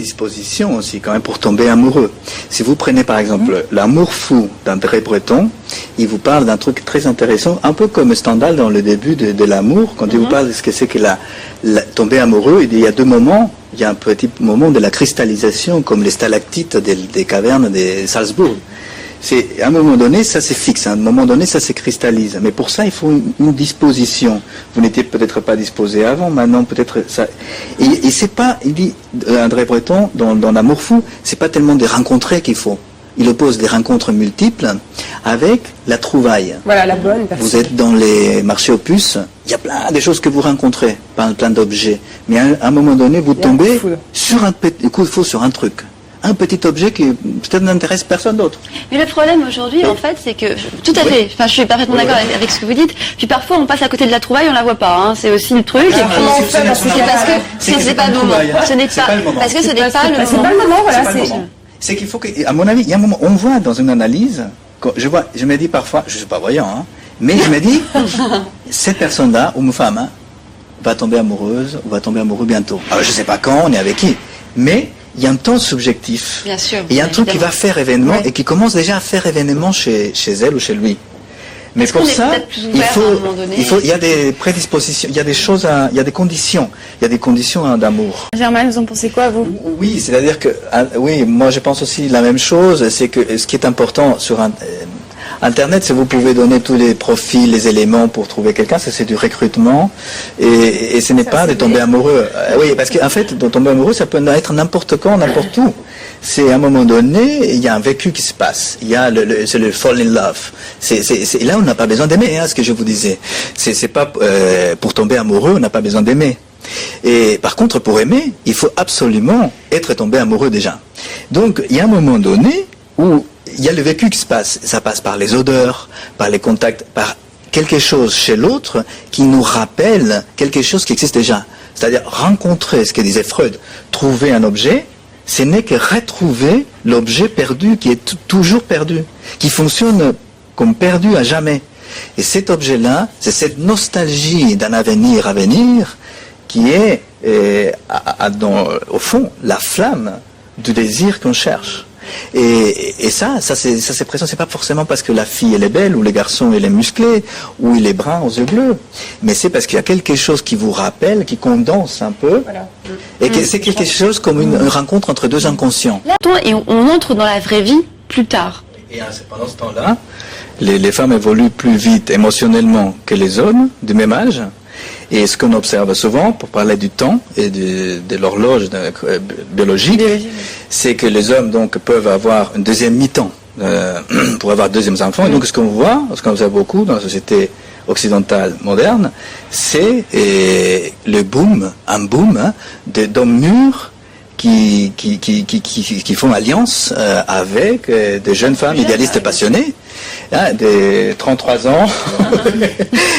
prédispositions aussi quand même pour tomber amoureux. Si vous prenez par exemple L'amour fou d'André Breton, il vous parle d'un truc très intéressant, un peu comme Stendhal dans le début de l'amour, quand il vous parle de ce que c'est que tomber amoureux, il y a deux moments. Il y a un petit moment de la cristallisation, comme les stalactites des cavernes de Salzbourg. À un moment donné, ça c'est fixe, à un moment donné, ça se cristallise. Mais pour ça, il faut une disposition. Vous n'étiez peut-être pas disposé avant, maintenant peut-être ça. Et c'est pas, il dit, André Breton, dans L'amour fou, c'est pas tellement des rencontrés qu'il faut. Il oppose des rencontres multiples avec la trouvaille. Voilà, la bonne personne. Vous êtes dans les marchés aux puces, il y a plein de choses que vous rencontrez, plein d'objets. Mais à un moment donné, vous tombez sur un coup de foudre sur un truc. Un petit objet qui peut-être n'intéresse personne d'autre. Mais le problème aujourd'hui, en fait, c'est que, tout à fait, enfin, je suis parfaitement d'accord avec ce que vous dites, puis parfois on passe à côté de la trouvaille, on la voit pas, hein. C'est aussi le truc, et puis parce que ce n'est pas le moment, ce n'est pas, parce que ce n'est pas le moment. C'est pas le moment, voilà, c'est qu'il faut que, à mon avis, il y a un moment, on voit dans une analyse, je me dis parfois, je suis pas voyant, hein, mais je me dis, cette personne-là, ou une femme, hein, va tomber amoureuse, ou va tomber amoureux bientôt. Alors je sais pas quand, on est avec qui, mais il y a un temps subjectif. Bien sûr. Il y a un truc qui va faire événement et qui commence déjà à faire événement chez elle ou chez lui. Mais pour ça, il y a des prédispositions, il y a des choses, il y a des conditions d'amour. Germaine, vous en pensez quoi, vous? Oui, c'est-à-dire que, oui, moi je pense aussi la même chose, c'est que ce qui est important sur Internet, c'est vous pouvez donner tous les profils, les éléments pour trouver quelqu'un, c'est du recrutement, et ce n'est pas de tomber amoureux. Oui, parce qu'en fait, de tomber amoureux, ça peut être n'importe quand, n'importe où. C'est à un moment donné, il y a un vécu qui se passe. Il y a c'est le fall in love. Là, on n'a pas besoin d'aimer, hein, ce que je vous disais. C'est pas pour tomber amoureux, on n'a pas besoin d'aimer. Et par contre, pour aimer, il faut absolument être tombé amoureux déjà. Donc, il y a un moment donné où il y a le vécu qui se passe. Ça passe par les odeurs, par les contacts, par quelque chose chez l'autre qui nous rappelle quelque chose qui existe déjà. C'est-à-dire rencontrer, ce que disait Freud, trouver un objet, ce n'est que retrouver l'objet perdu qui est toujours perdu, qui fonctionne comme perdu à jamais. Et cet objet-là, c'est cette nostalgie d'un avenir à venir qui est, au fond, la flamme du désir qu'on cherche. Et ça c'est présent, c'est pas forcément parce que la fille elle est belle, ou le garçon il est musclé, ou il est brun aux yeux bleus, mais c'est parce qu'il y a quelque chose qui vous rappelle, qui condense un peu, voilà. Et que c'est quelque chose comme une rencontre entre deux inconscients. Et on entre dans la vraie vie plus tard. Et pendant ce temps-là, les femmes évoluent plus vite émotionnellement que les hommes du même âge. Et ce qu'on observe souvent, pour parler du temps et de l'horloge biologique, c'est que les hommes donc peuvent avoir une deuxième mi-temps pour avoir deuxièmes enfants. Et donc ce qu'on voit, ce qu'on observe beaucoup dans la société occidentale moderne, c'est un boom d'hommes mûrs qui font alliance avec des jeunes femmes idéalistes passionnées, des 33 ans,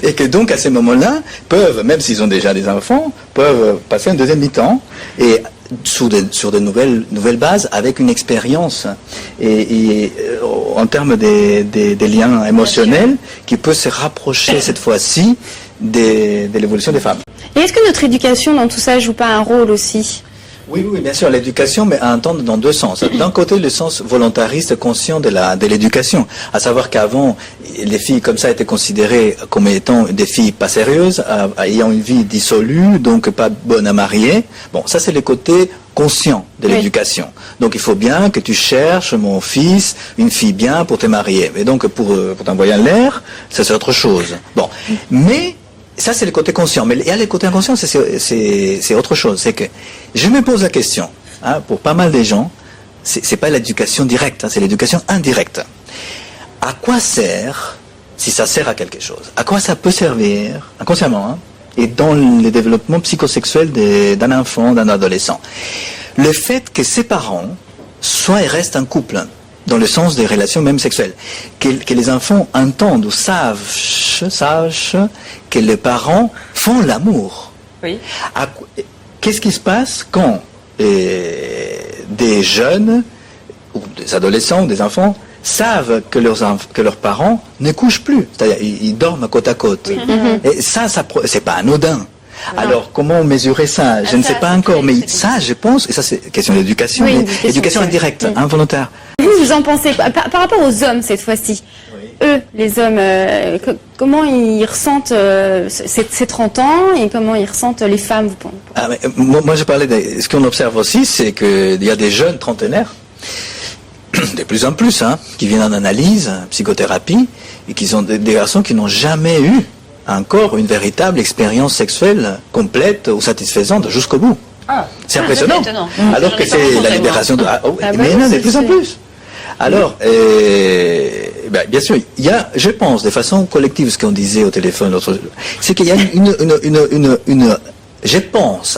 et que donc à ces moments-là, peuvent, même s'ils ont déjà des enfants, peuvent passer un deuxième mi-temps, et sur de nouvelles bases, avec une expérience, et en termes des liens émotionnels, qui peut se rapprocher cette fois-ci de l'évolution des femmes. Et est-ce que notre éducation dans tout ça joue pas un rôle aussi ? Oui, bien sûr, l'éducation, mais à entendre dans deux sens. D'un côté, le sens volontariste, conscient de l'éducation. À savoir qu'avant, les filles comme ça étaient considérées comme étant des filles pas sérieuses, ayant une vie dissolue, donc pas bonnes à marier. Bon, ça c'est le côté conscient de l'éducation. Donc il faut bien que tu cherches, mon fils, une fille bien pour te marier. Et donc pour t'envoyer en l'air, ça c'est autre chose. Bon, mais ça, c'est le côté conscient. Mais il y a le côté inconscient, c'est autre chose. C'est que je me pose la question, hein, pour pas mal de gens, c'est pas l'éducation directe, hein, c'est l'éducation indirecte. À quoi sert, si ça sert à quelque chose, à quoi ça peut servir, inconsciemment, hein, et dans le développement psychosexuel d'un enfant, d'un adolescent, le fait que ses parents soient et restent un couple, dans le sens des relations même sexuelles, que les enfants entendent ou sachent que les parents font l'amour. Oui. Qu'est-ce qui se passe quand des jeunes, ou des adolescents, ou des enfants, savent que leurs parents ne couchent plus, c'est-à-dire ils dorment côte à côte. Oui. Et ça c'est pas anodin. Alors, comment mesurer ça? Je ne sais pas encore, mais ça, je pense, et ça c'est question d'éducation, éducation indirecte, involontaire. Vous en pensez quoi par rapport aux hommes cette fois-ci? Eux, les hommes, comment ils ressentent ces 30 ans et comment ils ressentent les femmes, vous pensez? Moi, je parlais ce qu'on observe aussi, c'est qu'il y a des jeunes trentenaires, de plus en plus, qui viennent en analyse, psychothérapie, et qui sont des garçons qui n'ont jamais eu encore une véritable expérience sexuelle complète ou satisfaisante jusqu'au bout. C'est impressionnant. Alors que c'est la libération de... mais non, de plus en plus. Alors, bien sûr, il y a, je pense, de façon collective, ce qu'on disait au téléphone, c'est qu'il y a je pense,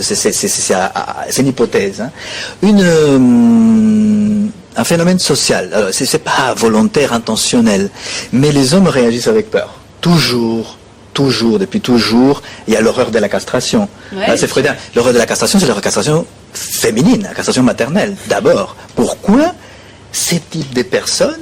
c'est une hypothèse, un phénomène social. Alors, c'est pas volontaire, intentionnel, mais les hommes réagissent avec peur. Toujours, depuis toujours, il y a l'horreur de la castration. Là, c'est freudien. L'horreur de la castration, c'est la castration féminine, la castration maternelle, d'abord. Pourquoi ces types de personnes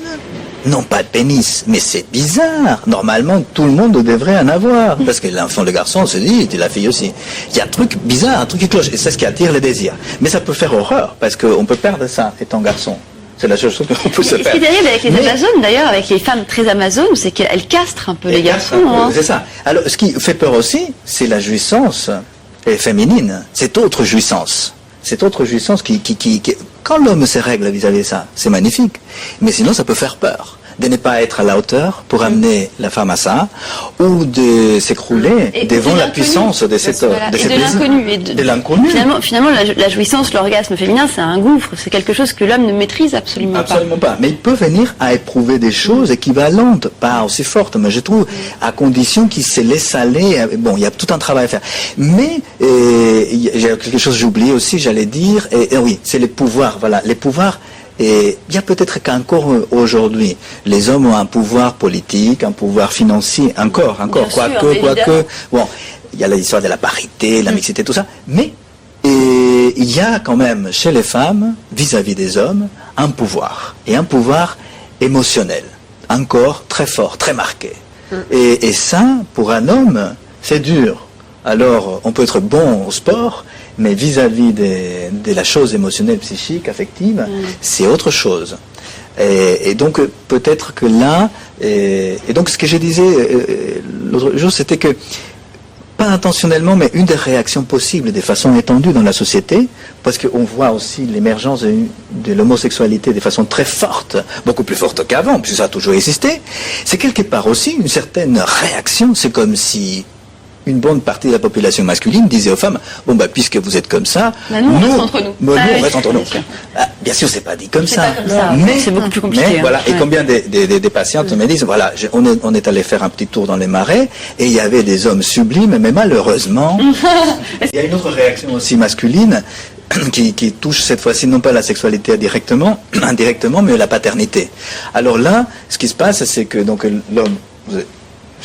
n'ont pas de pénis? Mais c'est bizarre. Normalement, tout le monde devrait en avoir. Parce que l'enfant, le garçon, on se dit, et la fille aussi. Il y a un truc bizarre, un truc qui cloche. Et c'est ce qui attire le désir. Mais ça peut faire horreur, parce qu'on peut perdre ça, étant garçon. C'est la seule chose qu'on peut se faire. Ce qui est terrible avec les Amazones, d'ailleurs, avec les femmes très Amazones, c'est qu'elles castrent un peu les garçons. C'est ça. Alors, ce qui fait peur aussi, c'est la jouissance féminine. Cette autre jouissance. Quand l'homme se règle vis-à-vis de ça, c'est magnifique. Mais sinon, ça peut faire peur. De ne pas être à la hauteur pour amener la femme à ça, ou de s'écrouler devant la puissance de cette de l'inconnu. Finalement, la jouissance, l'orgasme féminin, c'est un gouffre. C'est quelque chose que l'homme ne maîtrise absolument pas. Mais il peut venir à éprouver des choses équivalentes, pas aussi fortes, mais je trouve, à condition qu'il se laisse aller. Bon, il y a tout un travail à faire. Mais, il y a quelque chose que j'ai oublié aussi, j'allais dire, oui, c'est les pouvoirs, voilà. Les pouvoirs. Et il y a peut-être qu'encore aujourd'hui, les hommes ont un pouvoir politique, un pouvoir financier, quoique, bon, il y a l'histoire de la parité, la mixité, tout ça, mais il y a quand même chez les femmes, vis-à-vis des hommes, un pouvoir, et un pouvoir émotionnel, encore très fort, très marqué. Et ça, pour un homme, c'est dur. Alors, on peut être bon au sport, mais vis-à-vis de la chose émotionnelle, psychique, affective, c'est autre chose. Et donc, peut-être que là, et donc ce que je disais l'autre jour, c'était que, pas intentionnellement, mais une des réactions possibles de façon étendue dans la société, parce qu'on voit aussi l'émergence de l'homosexualité de façon très forte, beaucoup plus forte qu'avant, puisque ça a toujours existé, c'est quelque part aussi une certaine réaction. C'est comme si une bonne partie de la population masculine disait aux femmes, bon bah puisque vous êtes comme ça, nous on reste entre nous. On reste entre nous. Bien sûr, c'est pas dit comme ça, mais c'est beaucoup plus compliqué. Mais, voilà, et combien des patientes me disent, voilà, on est allé faire un petit tour dans les marais et il y avait des hommes sublimes, mais malheureusement, il y a une autre réaction aussi masculine qui touche cette fois-ci non pas la sexualité indirectement, mais la paternité. Alors là, ce qui se passe, c'est que donc l'homme,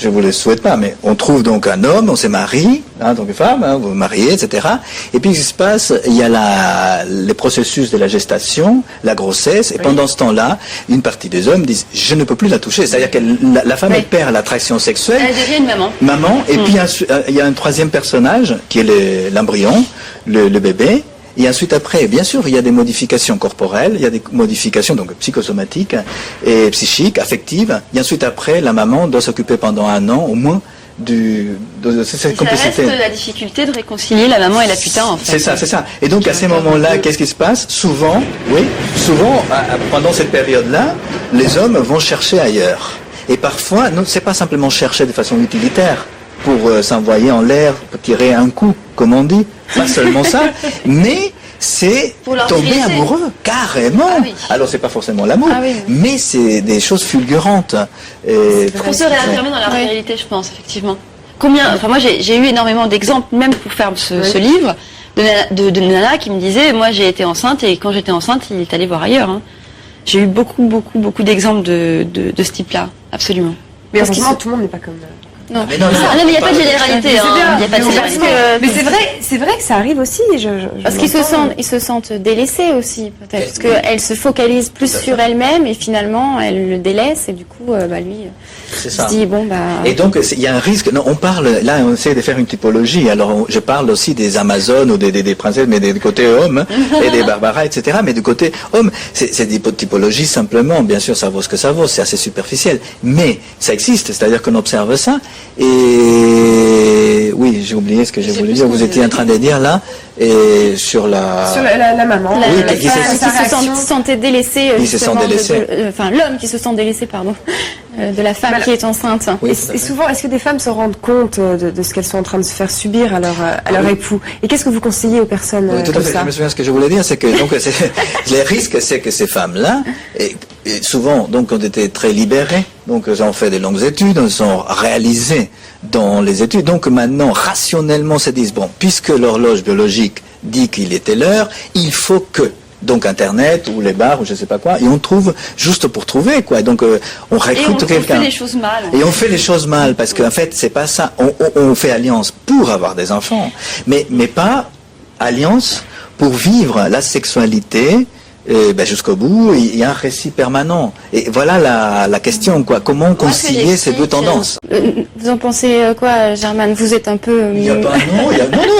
je ne vous le souhaite pas, mais on trouve donc un homme, on se marie, donc femme, vous vous mariez, etc. Et puis, ce qui se passe, il y a les processus de la gestation, la grossesse, et pendant ce temps-là, une partie des hommes disent, je ne peux plus la toucher. C'est-à-dire que la femme, elle perd l'attraction sexuelle. Elle devient une maman. Maman, et puis il y a un troisième personnage, qui est l'embryon, le bébé. Et ensuite, après, bien sûr, il y a des modifications corporelles, il y a des modifications donc psychosomatiques et psychiques, affectives. Et ensuite, après, la maman doit s'occuper pendant 1 an, au moins, de cette complicité. Ça reste la difficulté de réconcilier la maman et la putain, en fait. C'est ça. Et donc, à ces moments-là, qu'est-ce qui se passe? Souvent, pendant cette période-là, les hommes vont chercher ailleurs. Et parfois, non, c'est pas simplement chercher de façon utilitaire pour s'envoyer en l'air, pour tirer un coup, comme on dit. Pas seulement ça, mais c'est tomber amoureux, carrément. Alors c'est pas forcément l'amour, mais c'est des choses fulgurantes. Faut se réaffirmer dans la réalité, je pense, effectivement. Moi j'ai eu énormément d'exemples, même pour faire ce livre, de nana qui me disaient, moi j'ai été enceinte et quand j'étais enceinte, il est allé voir ailleurs. J'ai eu beaucoup d'exemples de ce type-là, absolument. Mais heureusement, tout le monde n'est pas comme Non. Mais non, il n'y a pas de généralité. Il n'y a pas de généralité. Mais c'est vrai que ça arrive aussi. Parce qu'ils se sentent délaissés aussi, peut-être. Parce qu'elle se focalise plus sur elle-même et finalement, elle le délaisse et du coup, lui, c'est se ça. dit, bon, Et donc, il y a un risque. Non, on parle, là, on essaie de faire une typologie. Alors, je parle aussi des Amazones ou des princesses, mais du côté homme, et des Barbara, etc. Mais du côté homme, c'est des typologies simplement. Bien sûr, ça vaut ce que ça vaut. C'est assez superficiel. Mais ça existe. C'est-à-dire qu'on observe ça. Et oui, j'ai oublié ce que j'ai voulu dire. Vous étiez en train de dire là, et sur la maman. Qui se sentait délaissée. Enfin, l'homme qui se sent délaissé, pardon, de la femme qui est enceinte. Oui, et souvent, est-ce que des femmes se rendent compte de ce qu'elles sont en train de se faire subir à leur époux? Et qu'est-ce que vous conseillez aux personnes tout comme à fait. ça? Je me souviens ce que je voulais dire, c'est que donc les risques, c'est que ces femmes-là, et souvent donc ont été très libérées, donc elles ont fait des longues études, elles sont réalisées dans les études, donc maintenant rationnellement se disent bon, puisque l'horloge biologique dit qu'il était l'heure, il faut que donc Internet ou les bars ou je sais pas quoi, et on trouve juste pour trouver quoi. Donc on recrute quelqu'un. Et on fait les choses mal. Et on fait les choses mal parce qu'en fait c'est pas ça. On fait alliance pour avoir des enfants, mais pas alliance pour vivre la sexualité. Jusqu'au bout, il y a un récit permanent. Et voilà la question, quoi. Comment concilier ces deux tendances? Vous en pensez quoi, Germaine? Vous êtes un peu... Non,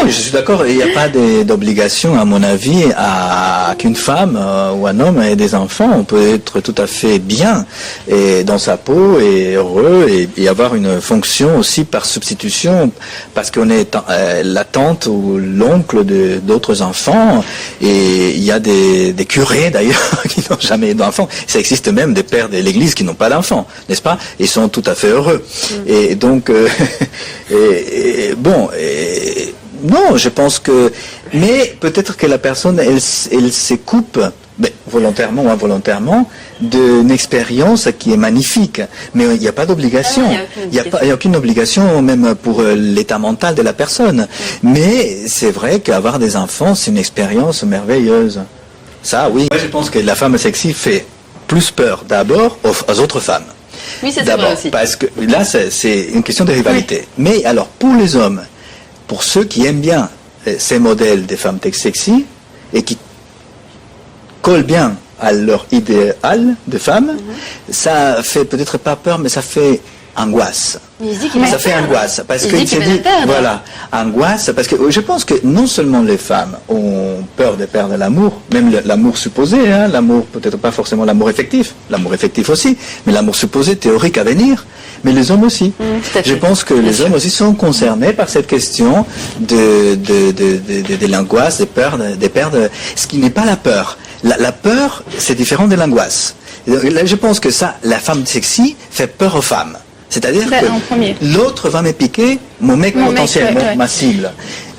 je suis d'accord. Il n'y a pas d'obligation, à mon avis, qu'une femme ou un homme ait des enfants. On peut être tout à fait bien et dans sa peau et heureux et avoir une fonction aussi par substitution parce qu'on est la tante ou l'oncle d'autres enfants. Et il y a des curés d'ailleurs qui n'ont jamais eu d'enfants. Ça existe même des pères de l'Église qui n'ont pas d'enfants, n'est-ce pas? Ils sont tout à fait heureux. Et donc, non, je pense que... Mais peut-être que la personne, elle se coupe, volontairement ou involontairement, d'une expérience qui est magnifique. Mais il n'y a pas d'obligation. Il n'y a aucune obligation, même pour l'état mental de la personne. Mais c'est vrai qu'avoir des enfants, c'est une expérience merveilleuse. Ça, oui. Moi, je pense que la femme sexy fait plus peur d'abord aux autres femmes. Oui, c'est vrai aussi. Parce que là, c'est une question de rivalité. Oui. Mais alors, pour les hommes, pour ceux qui aiment bien ces modèles des femmes sexy et qui collent bien à leur idéal de femme, ça fait peut-être pas peur, mais ça fait angoisse. Ça fait angoisse parce qu'il s'est dit, voilà, angoisse parce que je pense que non seulement les femmes ont peur de perdre l'amour, même l'amour supposé, l'amour peut-être pas forcément l'amour effectif aussi, mais l'amour supposé théorique à venir, mais les hommes aussi. Je pense que les hommes aussi sont concernés par cette question de l'angoisse, de perdre, ce qui n'est pas la peur. La peur, c'est différent de l'angoisse. Je pense que ça, la femme sexy fait peur aux femmes. C'est-à-dire que l'autre va me piquer, mon mec potentiel, ma cible.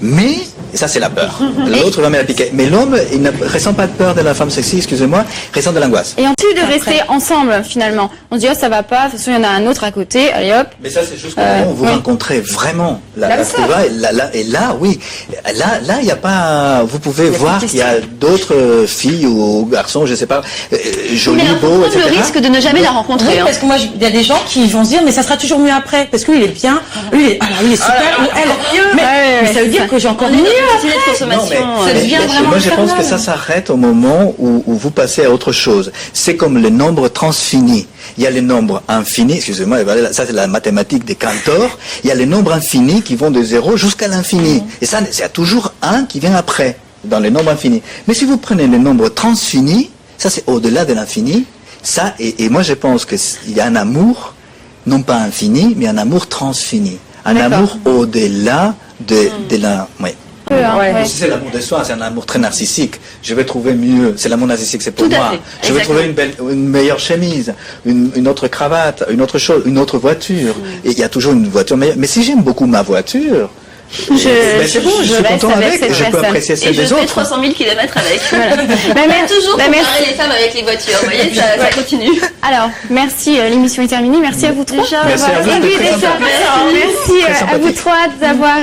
Mais, ça c'est la peur. L'autre va me la piquer. Mais l'homme, il ne ressent pas de peur de la femme sexy, excusez-moi, il ressent de l'angoisse. Et on tue de rester ensemble, finalement. On se dit, ça va pas, de toute façon, il y en a un autre à côté, allez hop. Mais ça, c'est juste quand vous rencontrez vraiment la trouvaille. Et là, oui. Là, il n'y a pas, vous pouvez voir qu'il y a d'autres filles ou garçons, je sais pas, jolis, beaux, etc. Le risque de ne jamais la rencontrer. Oui, parce que moi, il y a des gens qui vont se dire, mais ça sera toujours mieux après, parce que lui, il est bien, lui, il est super, ou elle. Mais ça veut dire que j'ai encore mieux après. Moi, je pense que ça s'arrête au moment où vous passez à autre chose. C'est comme les nombres transfinis. Il y a les nombres infinis, excusez-moi, ça c'est la mathématique des Cantor. Il y a les nombres infinis qui vont de 0 jusqu'à l'infini. Et ça, il y a toujours un qui vient après, dans les nombres infinis. Mais si vous prenez les nombres transfinis, ça c'est au-delà de l'infini. Ça, et moi je pense qu'il y a un amour, non pas infini, mais un amour transfini. Un amour au-delà de la... Oui. C'est l'amour de soi, c'est un amour très narcissique. Je vais trouver mieux, c'est l'amour narcissique, c'est pour moi. Je vais trouver une meilleure chemise, une autre cravate, une autre chose, une autre voiture. Et il y a toujours une voiture meilleure. Mais si j'aime beaucoup ma voiture, je suis content avec, je peux apprécier celle des autres. Et je fais 300 000 km avec. Voilà. Toujours comparer les femmes avec les voitures, vous voyez, ça continue. Alors, merci, l'émission est terminée. Merci à vous trois. Merci à vous. Merci à vous trois d'avoir